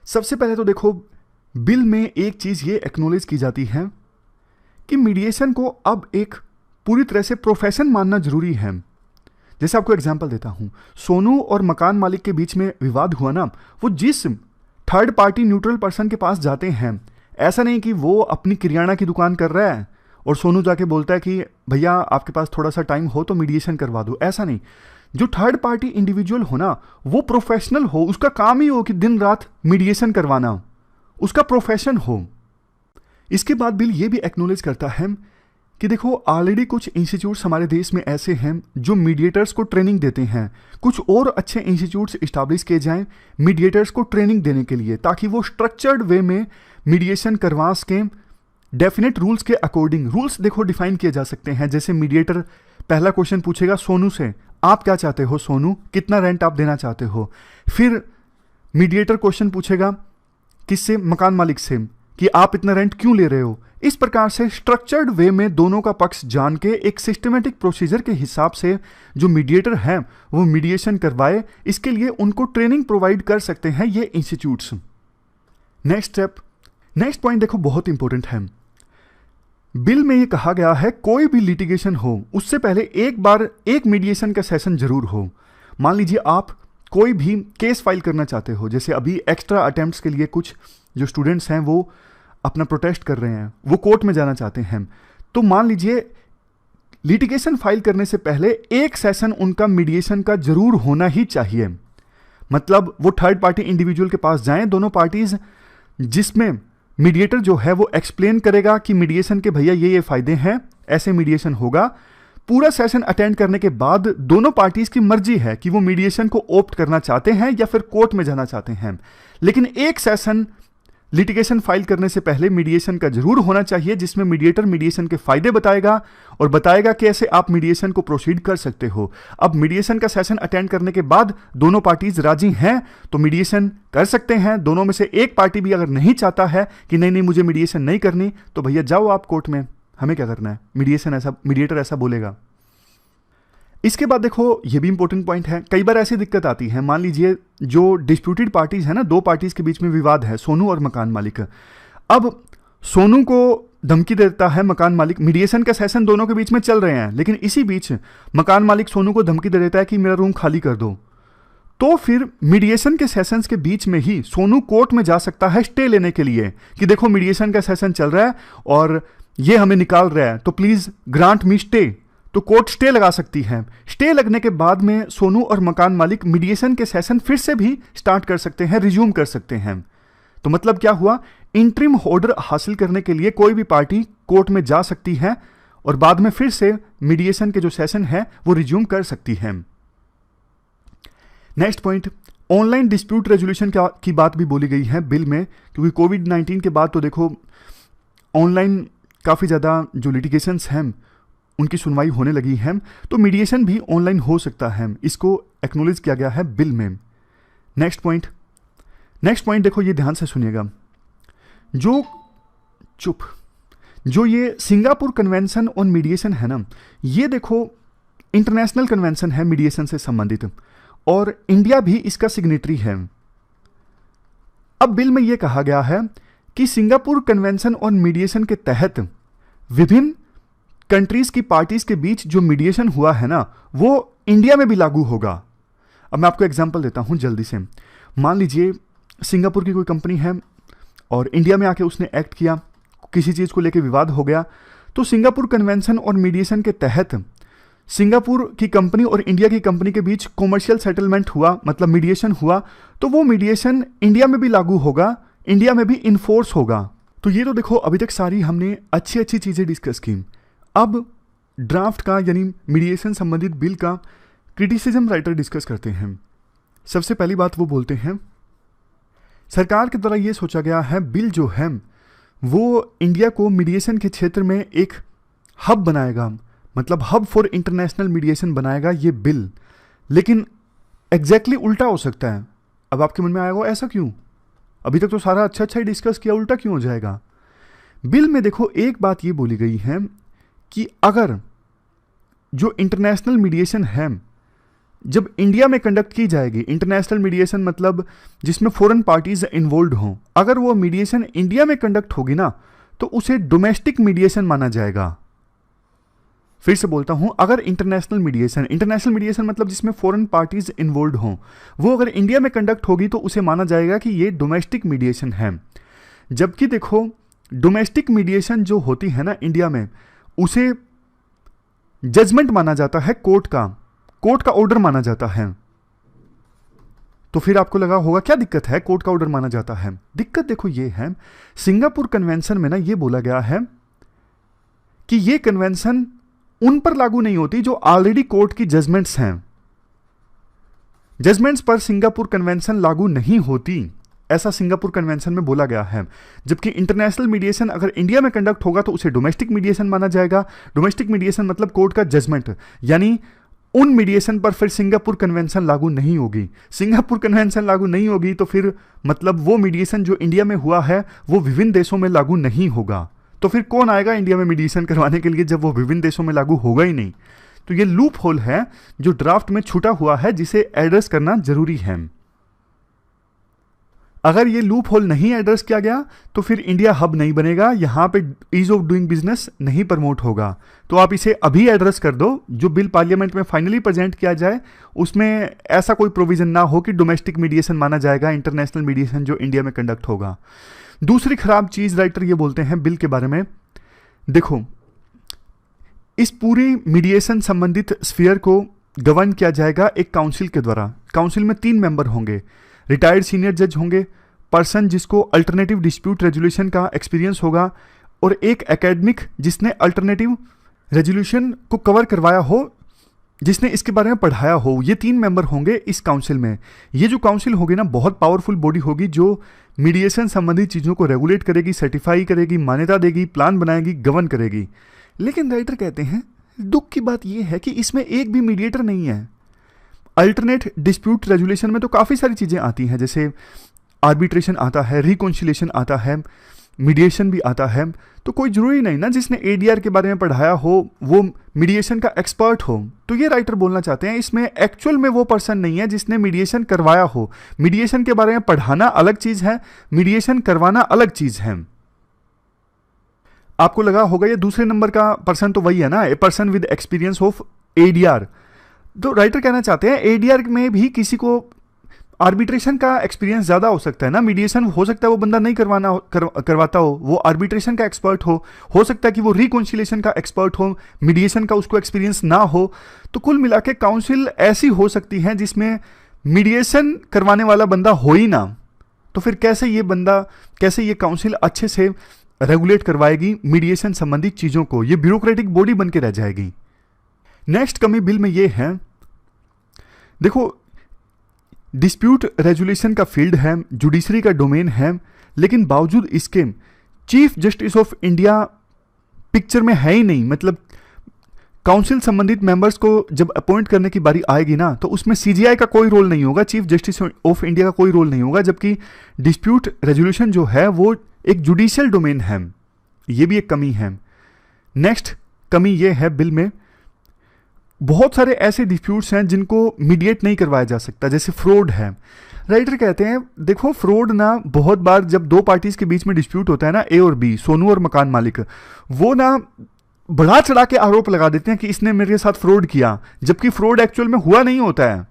सबसे पहले तो देखो बिल में एक चीज ये एक्नॉलेज की जाती है कि मीडिएशन को अब एक पूरी तरह से प्रोफेशन मानना जरूरी है। जैसे आपको एग्जांपल देता हूं, सोनू और मकान मालिक के बीच में विवाद हुआ ना, वो जिस थर्ड पार्टी न्यूट्रल पर्सन के पास जाते हैं, ऐसा नहीं कि वो अपनी किराना की दुकान कर रहा है और सोनू जाके बोलता है कि भैया आपके पास थोड़ा सा टाइम हो तो मीडिएशन करवा दो, ऐसा नहीं। जो थर्ड पार्टी इंडिविजुअल हो ना, वो प्रोफेशनल हो, उसका काम ही हो कि दिन रात मीडिएशन करवाना, उसका प्रोफेशन हो। इसके बाद बिल ये भी एक्नॉलेज करता है कि देखो ऑलरेडी कुछ इंस्टीट्यूट्स हमारे देश में ऐसे हैं जो मीडिएटर्स को ट्रेनिंग देते हैं। कुछ और अच्छे इंस्टीट्यूट्स इस्टेब्लिश किए जाएं मीडिएटर्स को ट्रेनिंग देने के लिए, ताकि वो स्ट्रक्चर्ड वे में मीडिएशन करवा सकें। डेफिनेट रूल्स के अकॉर्डिंग रूल्स देखो डिफाइन किए जा सकते हैं। जैसे मीडिएटर पहला क्वेश्चन पूछेगा सोनू से, आप क्या चाहते हो सोनू, कितना रेंट आप देना चाहते हो। फिर मीडिएटर क्वेश्चन पूछेगा किससे, मकान मालिक से, कि आप इतना रेंट क्यों ले रहे हो। इस प्रकार से स्ट्रक्चर्ड वे में दोनों का पक्ष जान के एक सिस्टमेटिक प्रोसीजर के हिसाब से जो मीडिएटर हैं वो मीडिएशन करवाए, इसके लिए उनको ट्रेनिंग प्रोवाइड कर सकते हैं ये इंस्टीट्यूट्स। नेक्स्ट पॉइंट देखो बहुत इंपॉर्टेंट है। बिल में ये कहा गया है कोई भी लिटिगेशन हो उससे पहले एक बार एक मीडिएशन का सेशन जरूर हो। मान लीजिए आप कोई भी केस फाइल करना चाहते हो, जैसे अभी एक्स्ट्रा अटेम्प्ट्स के लिए कुछ जो स्टूडेंट्स हैं वो अपना प्रोटेस्ट कर रहे हैं, वो कोर्ट में जाना चाहते हैं, तो मान लीजिए लिटिगेशन फाइल करने से पहले एक सेशन उनका मीडिएशन का जरूर होना ही चाहिए। मतलब वो थर्ड पार्टी इंडिविजुअल के पास जाएं, दोनों पार्टीज, जिसमें मीडिएटर जो है वो एक्सप्लेन करेगा कि मीडिएशन के भैया ये फायदे हैं, ऐसे मीडिएशन होगा। पूरा सेशन अटेंड करने के बाद दोनों पार्टीज की मर्जी है कि वो मीडिएशन को ऑप्ट करना चाहते हैं या फिर कोर्ट में जाना चाहते हैं। लेकिन एक सेशन लिटिगेशन फाइल करने से पहले मीडिएशन का जरूर होना चाहिए, जिसमें मीडिएटर मीडिएशन के फायदे बताएगा और बताएगा कैसे आप मीडिएशन को प्रोसीड कर सकते हो। अब मीडिएशन का सेशन अटेंड करने के बाद दोनों पार्टीज राजी हैं तो मीडिएशन कर सकते हैं। दोनों में से एक पार्टी भी अगर नहीं चाहता है कि नहीं मुझे मीडिएशन नहीं करनी, तो भैया जाओ आप कोर्ट में, हमें क्या करना है, मीडिएटर ऐसा बोलेगा। इसके बाद देखो ये भी इंपॉर्टेंट पॉइंट है, कई बार ऐसी दिक्कत आती है, मान लीजिए जो डिस्प्यूटेड पार्टीज है ना, दो पार्टीज के बीच में विवाद है, सोनू और मकान मालिक। अब सोनू को धमकी देता है मकान मालिक, मीडिएशन का सेशन दोनों के बीच में चल रहे हैं, लेकिन इसी बीच मकान मालिक सोनू को धमकी दे देता है कि मेरा रूम खाली कर दो। तो फिर मीडिएशन के सेशंस के बीच में ही सोनू कोर्ट में जा सकता है स्टे लेने के लिए कि देखो मीडिएशन का सेशन चल रहा है और ये हमें निकाल रहा है, तो प्लीज ग्रांट मी स्टे। तो कोर्ट स्टे लगा सकती है। स्टे लगने के बाद में सोनू और मकान मालिक मीडिएशन के सेशन फिर से भी स्टार्ट कर सकते हैं, रिज्यूम कर सकते हैं। तो मतलब क्या हुआ, इंटरिम ऑर्डर हासिल करने के लिए कोई भी पार्टी कोर्ट में जा सकती है और बाद में फिर से मीडिएशन के जो सेशन है वो रिज्यूम कर सकती है। Next point, online dispute resolution की बात भी बोली गई है बिल में, क्योंकि कोविड-19 के बाद तो देखो ऑनलाइन काफ़ी ज़्यादा जो लिटिगेशंस हैं उनकी सुनवाई होने लगी है, तो मीडिएशन भी ऑनलाइन हो सकता है। इसको एक्नॉलेज किया गया है बिल में। नेक्स्ट पॉइंट देखो, ये ध्यान से सुनिएगा। जो ये सिंगापुर कन्वेंशन ऑन मीडिएशन है ना, ये देखो इंटरनेशनल कन्वेंशन है मीडिएशन से संबंधित और इंडिया भी इसका सिग्नेटरी है। अब बिल में यह कहा गया है कि सिंगापुर कन्वेंशन ऑन मीडिएशन के तहत विभिन्न कंट्रीज की पार्टीज के बीच जो मीडिएशन हुआ है ना, वो इंडिया में भी लागू होगा। अब मैं आपको एग्जांपल देता हूं जल्दी से। मान लीजिए सिंगापुर की कोई कंपनी है और इंडिया में आके उसने एक्ट किया, किसी चीज़ को लेकर विवाद हो गया, तो सिंगापुर कन्वेंशन और मीडिएशन के तहत सिंगापुर की कंपनी और इंडिया की कंपनी के बीच कॉमर्शियल सेटलमेंट हुआ, मतलब मीडिएशन हुआ, तो वो मीडिएशन इंडिया में भी लागू होगा, इंडिया में भी इन्फोर्स होगा। तो ये तो देखो अभी तक सारी हमने अच्छी अच्छी चीज़ें डिस्कस की। अब ड्राफ्ट का यानी मीडिएशन संबंधित बिल का क्रिटिसिज्म राइटर डिस्कस करते हैं। सबसे पहली बात वो बोलते हैं, सरकार के द्वारा ये सोचा गया है बिल जो है वो इंडिया को मीडिएशन के क्षेत्र में एक हब बनाएगा, मतलब हब फॉर इंटरनेशनल मीडिएशन बनाएगा ये बिल। लेकिन एग्जैक्टली उल्टा हो सकता है। अब आपके मन में आएगा ऐसा क्यों, अभी तक तो सारा अच्छा अच्छा ही डिस्कस किया, उल्टा क्यों हो जाएगा। बिल में देखो एक बात ये बोली गई है कि अगर जो इंटरनेशनल मीडिएशन है जब इंडिया में कंडक्ट की जाएगी, इंटरनेशनल मीडिएशन मतलब जिसमें फॉरेन पार्टीज इन्वॉल्व हों, अगर वो मीडिएशन इंडिया में कंडक्ट होगी ना तो उसे डोमेस्टिक मीडिएशन माना जाएगा। फिर से बोलता हूं, अगर इंटरनेशनल मीडिएशन मतलब जिसमें फॉरेन पार्टीज इन्वॉल्व हों, वो अगर इंडिया में कंडक्ट होगी तो उसे माना जाएगा कि ये डोमेस्टिक मीडिएशन है। जबकि देखो डोमेस्टिक मीडिएशन जो होती है ना इंडिया में, उसे जजमेंट माना जाता है, कोर्ट का ऑर्डर माना जाता है। तो फिर आपको लगा होगा क्या दिक्कत है, कोर्ट का ऑर्डर माना जाता है। दिक्कत देखो ये है, सिंगापुर कन्वेंशन में ना ये बोला गया है कि ये कन्वेंशन उन पर लागू नहीं होती जो ऑलरेडी कोर्ट की जजमेंट्स हैं। जजमेंट्स पर सिंगापुर कन्वेंशन लागू नहीं होती, ऐसा सिंगापुर कन्वेंशन में बोला गया है। जबकि इंटरनेशनल मीडिएशन अगर इंडिया में कंडक्ट होगा तो उसे डोमेस्टिक मीडिएशन माना जाएगा। डोमेस्टिक मीडिएशन मतलब कोर्ट का जजमेंट, यानी उन मीडिएशन पर फिर सिंगापुर कन्वेंशन लागू नहीं होगी। सिंगापुर कन्वेंशन लागू नहीं होगी तो फिर मतलब वो मीडिएशन जो इंडिया में हुआ है वो विभिन्न देशों में लागू नहीं होगा। तो फिर कौन आएगा इंडिया में मीडिएशन करवाने के लिए जब वो विभिन्न देशों में लागू होगा ही नहीं। तो ये लूप होल है जो ड्राफ्ट में छूटा हुआ है, जिसे एड्रेस करना जरूरी है। अगर ये लूप होल नहीं एड्रेस किया गया तो फिर इंडिया हब नहीं बनेगा, यहां पे ईज ऑफ डूइंग बिजनेस नहीं प्रमोट होगा। तो आप इसे अभी एड्रेस कर दो, जो बिल पार्लियामेंट में फाइनली प्रेजेंट किया जाए उसमें ऐसा कोई प्रोविजन ना हो कि डोमेस्टिक मीडिएशन माना जाएगा इंटरनेशनल मीडिएशन जो इंडिया में कंडक्ट होगा। दूसरी खराब चीज राइटर ये बोलते हैं बिल के बारे में, देखो इस पूरी मीडिएशन संबंधित स्फीयर को गवर्न किया जाएगा एक काउंसिल के द्वारा। काउंसिल में 3 मेंबर होंगे, रिटायर्ड सीनियर जज होंगे, पर्सन जिसको अल्टरनेटिव डिस्प्यूट रेजोल्यूशन का एक्सपीरियंस होगा, और एक एकेडमिक जिसने अल्टरनेटिव रेजोल्यूशन को कवर करवाया हो, जिसने इसके बारे में पढ़ाया हो। ये 3 मेंबर होंगे इस काउंसिल में। ये जो काउंसिल होगी ना बहुत पावरफुल बॉडी होगी जो मीडिएशन संबंधी चीज़ों को रेगुलेट करेगी, सर्टिफाई करेगी, मान्यता देगी, प्लान बनाएगी, गवर्न करेगी। लेकिन राइटर कहते हैं दुख की बात यह है कि इसमें एक भी मीडिएटर नहीं है। अल्टरनेट डिस्प्यूट रेजोल्यूशन में तो काफ़ी सारी चीज़ें आती हैं, जैसे आर्बिट्रेशन आता है, रिकॉन्सिलिएशन आता है, मीडिएशन भी आता है। तो कोई जरूरी नहीं ना जिसने एडीआर के बारे में पढ़ाया हो वो मीडिएशन का एक्सपर्ट हो। तो ये राइटर बोलना चाहते हैं इसमें एक्चुअल में वो पर्सन नहीं है जिसने मीडिएशन करवाया हो। मीडिएशन के बारे में पढ़ाना अलग चीज है, मीडिएशन करवाना अलग चीज है। आपको लगा होगा ये दूसरे नंबर का पर्सन तो वही है ना, a person with experience of ADR. तो राइटर कहना चाहते हैं एडीआर में भी किसी को आर्बिट्रेशन का एक्सपीरियंस ज़्यादा हो सकता है ना, मीडिएशन हो सकता है वो बंदा नहीं करवाता हो, वो आर्बिट्रेशन का एक्सपर्ट हो सकता है कि वो रिकॉन्सिलिएशन का एक्सपर्ट हो, मीडिएशन का उसको एक्सपीरियंस ना हो। तो कुल मिला के काउंसिल ऐसी हो सकती है जिसमें मीडिएशन करवाने वाला बंदा हो ही ना, तो फिर कैसे ये काउंसिल अच्छे से रेगुलेट करवाएगी मीडिएशन संबंधित चीज़ों को, ये ब्यूरोक्रेटिक बॉडी बन के रह जाएगी। नेक्स्ट कमी बिल में ये है, देखो डिस्प्यूट रेजोल्यूशन का फील्ड है, जुडिशरी का डोमेन है, लेकिन बावजूद इसके chief justice of India picture में है ही नहीं। मतलब काउंसिल संबंधित मेंबर्स को जब अपॉइंट करने की बारी आएगी ना, तो उसमें सीजीआई का कोई रोल नहीं होगा, चीफ जस्टिस ऑफ इंडिया का कोई रोल नहीं होगा, जबकि डिस्प्यूट रेजोल्यूशन जो है वो एक जुडिशियल डोमेन है। ये भी एक कमी है। नेक्स्ट कमी ये है, बिल में बहुत सारे ऐसे डिस्प्यूट्स हैं जिनको मीडिएट नहीं करवाया जा सकता, जैसे फ्रॉड है। राइटर कहते हैं देखो फ्रॉड ना बहुत बार जब दो पार्टीज के बीच में डिस्प्यूट होता है ना, ए और बी, सोनू और मकान मालिक, वो ना बढ़ा चढ़ा के आरोप लगा देते हैं कि इसने मेरे साथ फ्रॉड किया, जबकि फ्रॉड एक्चुअल में हुआ नहीं होता है।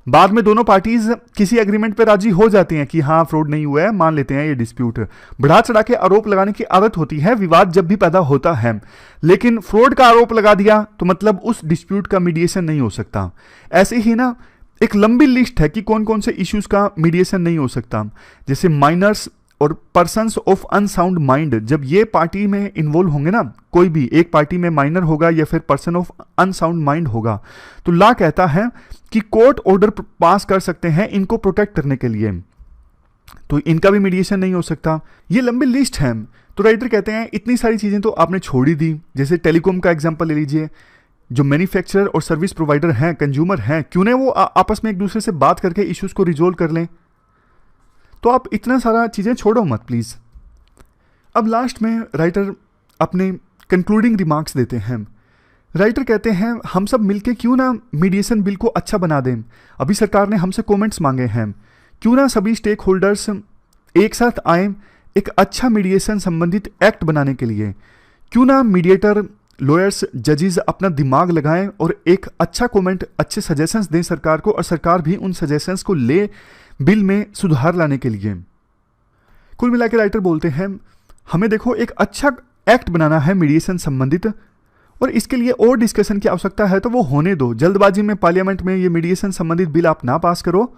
बाद में दोनों पार्टीज किसी एग्रीमेंट पे राजी हो जाती हैं कि हाँ फ्रॉड नहीं हुआ है, मान लेते हैं ये डिस्प्यूट। बढ़ा चढ़ा के आरोप लगाने की आदत होती है विवाद जब भी पैदा होता है, लेकिन फ्रॉड का आरोप लगा दिया तो मतलब उस डिस्प्यूट का मीडिएशन नहीं हो सकता। ऐसे ही ना एक लंबी लिस्ट है कि कौन कौन से इश्यूज का मीडिएशन नहीं हो सकता, जैसे माइनर्स और पर्सन्स ऑफ अनसाउंड माइंड। जब ये पार्टी में इन्वॉल्व होंगे ना, कोई भी एक पार्टी में माइनर होगा या फिर पर्सन ऑफ अनसाउंड माइंड होगा, तो लॉ कहता है कि कोर्ट ऑर्डर पास कर सकते हैं इनको प्रोटेक्ट करने के लिए, तो इनका भी मीडिएशन नहीं हो सकता। ये लंबी लिस्ट है। तो राइटर कहते हैं इतनी सारी चीजें तो आपने छोड़ ही दी। जैसे टेलीकॉम का एग्जांपल ले लीजिए, जो मैन्युफैक्चरर और सर्विस प्रोवाइडर हैं, कंज्यूमर हैं, क्यों ना वो आपस में एक दूसरे से बात करके इश्यूज को रिजोल्व कर लें। तो आप इतना सारा चीजें छोड़ो मत प्लीज। अब लास्ट में राइटर अपने कंक्लूडिंग रिमार्क्स देते हैं। राइटर कहते हैं हम सब मिलके क्यों ना मीडिएशन बिल को अच्छा बना दें। अभी सरकार ने हमसे कमेंट्स मांगे हैं, क्यों ना सभी स्टेक होल्डर्स एक साथ आए एक अच्छा मीडिएशन संबंधित एक्ट बनाने के लिए। क्यों ना मीडिएटर, लॉयर्स, जजेस अपना दिमाग लगाएं और एक अच्छा कमेंट, अच्छे सजेशंस दें सरकार को, और सरकार भी उन सजेशंस को ले बिल में सुधार लाने के लिए। कुल मिलाकर राइटर बोलते हैं हमें देखो एक अच्छा एक्ट बनाना है मीडिएशन संबंधित, और इसके लिए और डिस्कशन की आवश्यकता है तो वो होने दो। जल्दबाजी में पार्लियामेंट में ये मीडिएशन संबंधित बिल आप ना पास करो,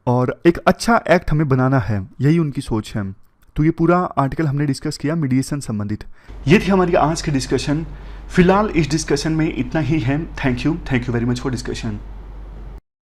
और एक अच्छा एक्ट हमें बनाना है, यही उनकी सोच है। तो ये पूरा आर्टिकल हमने डिस्कस किया मीडिएशन संबंधित। ये थी हमारी आज की डिस्कशन। फिलहाल इस डिस्कशन में इतना ही है। Thank you very much for discussion.